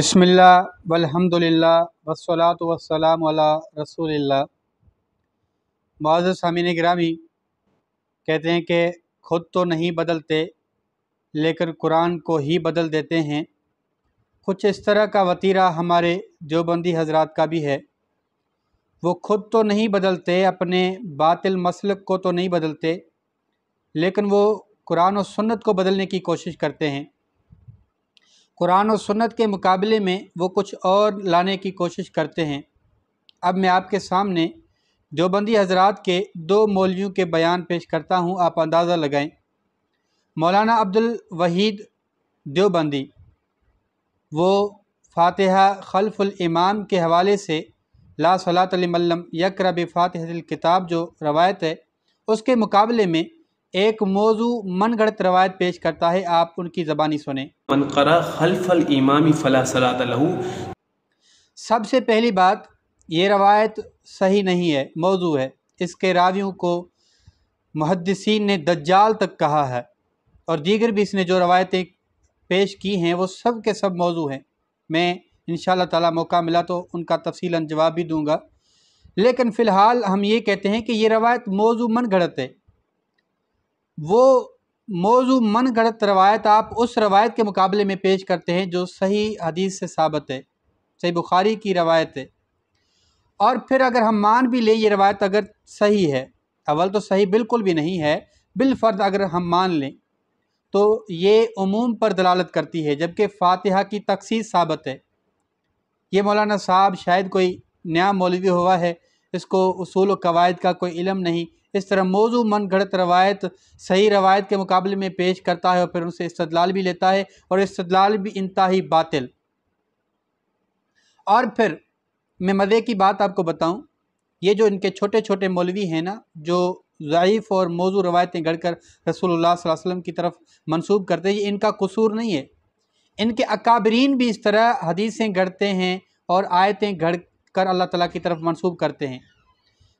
बिस्मिल्लाह वल्हम्दुलिल्लाह वस्सलातु वस्सलामु अला रसूलिल्लाह। मुअज़्ज़ज़ सामीन गिरामी, कहते हैं कि खुद तो नहीं बदलते लेकिन कुरान को ही बदल देते हैं। कुछ इस तरह का वतीरा हमारे देवबंदी हजरात का भी है। वो खुद तो नहीं बदलते, अपने बातिल मसलक को तो नहीं बदलते, लेकिन वो कुरान और सुन्नत को बदलने की कोशिश करते हैं। कुरान और सुन्नत के मुकाबले में वो कुछ और लाने की कोशिश करते हैं। अब मैं आपके सामने देवबंदी हजरात के दो मौलवियों के बयान पेश करता हूँ, आप अंदाज़ा लगाएं। मौलाना अब्दुल वहीद देवबंदी वो फातिहा खल्फुल इमाम के हवाले से ला सलात लिमन लम यक़रा बिफ़ातिहतिल किताब जो रवायत है, उसके मुकाबले में एक मौजू मन गढ़ंत रवायत पेश करता है। आप उनकी ज़बानी सुने। मन क़रा खल्फल इमामी फला सलात लहू। सबसे पहली बात, ये रवायत सही नहीं है, मौजू है। इसके रावियों को मुहद्दिसीन ने दज्जाल तक कहा है, और दीगर भी इसने जो रवायतें पेश की हैं वो सब के सब मौजू हैं। मैं इंशाअल्लाह ताला मौका मिला तो उनका तफसीलन जवाब भी दूंगा, लेकिन फ़िलहाल हम ये कहते हैं कि ये रवायत मौजू मन गढ़ंत है। वो मौजू मन गढ़ंत रवायत आप उस रवायत के मुकाबले में पेश करते हैं जो सही हदीस से साबित है, सही बुखारी की रवायत है। और फिर अगर हम मान भी लें ये रवायत अगर सही है, अव्वल तो सही बिल्कुल भी नहीं है, बिलफ़र्द अगर हम मान लें तो ये उमूम पर दलालत करती है, जबकि फ़ातिहा की तख़सीस साबित है। ये मौलाना साहब शायद कोई नया मौलवी हुआ है, इसको उसूल व कवायद का कोई इल्म नहीं, इस तरह मौजू मन गढ़ंत रवायत सही रवायत के मुकाबले में पेश करता है और फिर उनसे इस्तदलाल भी लेता है, और इस्तदलाल भी इंतहाई बातिल। और फिर मैं मज़े की बात आपको बताऊं, ये जो इनके छोटे छोटे मौलवी हैं ना, जो ज़ईफ़ और मौजू रवायतें गढ़कर रसूलुल्लाह सल्लल्लाहु अलैहि वसल्लम की तरफ मंसूब करते हैं, ये इनका कसूर नहीं है। इनके अकाबरीन भी इस तरह हदीसें गढ़ते हैं और आयतें गढ़ कर अल्लाह ताला की तरफ मंसूब करते हैं।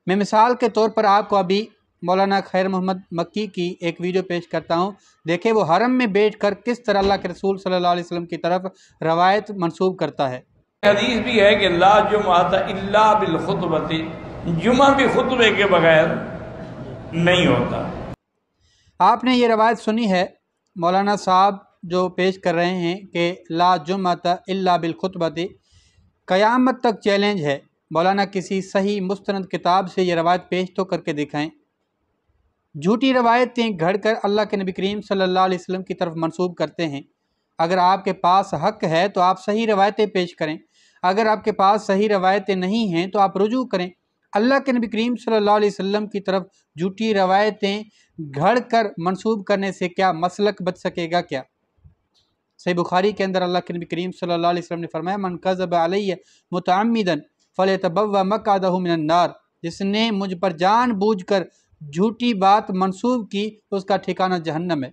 मैं मिसाल के तौर पर आपको अभी मौलाना खैर मोहम्मद मक्की की एक वीडियो पेश करता हूँ। देखें वो हरम में बैठकर किस तरह अल्लाह के रसूल सल्लल्लाहु अलैहि वसल्लम की तरफ रवायत मंसूब करता है। हदीस भी है कि ला जुमात इल्ला बिल खुतबती, जुमा भी खुतबे के बगैर नहीं होता। आपने ये रवायत सुनी है, मौलाना साहब जो पेश कर रहे हैं कि ला जुमात इल्ला बिल खुतबती, क़यामत तक चैलेंज है। मौलाना किसी सही मुस्तनद किताब से ये रवायत पेश तो करके दिखाएं। झूठी रवायतें घड़कर अल्लाह के नबी करीम सल्लल्लाहु अलैहि वसल्लम की तरफ मंसूब करते हैं। अगर आपके पास हक़ है तो आप सही रवायतें पेश करें, अगर आपके पास सही रवायतें नहीं हैं तो आप रुजू करें। अल्लाह के नबी करीम सल्लल्लाहु अलैहि वसल्लम की तरफ झूठी रवायतें घड़कर मंसूब करने से क्या मसलक बच सकेगा? क्या सही बुखारी के अंदर अल्लाह के नबी करीम सल्लल्लाहु अलैहि वसल्लम ने फरमाया, मन कज़ब अलैया मुतअम्मिदन फलयतबव्वा मक़अदहु मिनन नार, जिसने मुझ पर जानबूझकर झूठी बात मंसूब की उसका ठिकाना जहन्नम है।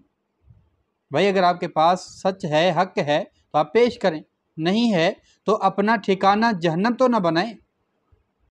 भाई अगर आपके पास सच है, हक़ है तो आप पेश करें, नहीं है तो अपना ठिकाना जहन्नम तो ना बनाएं।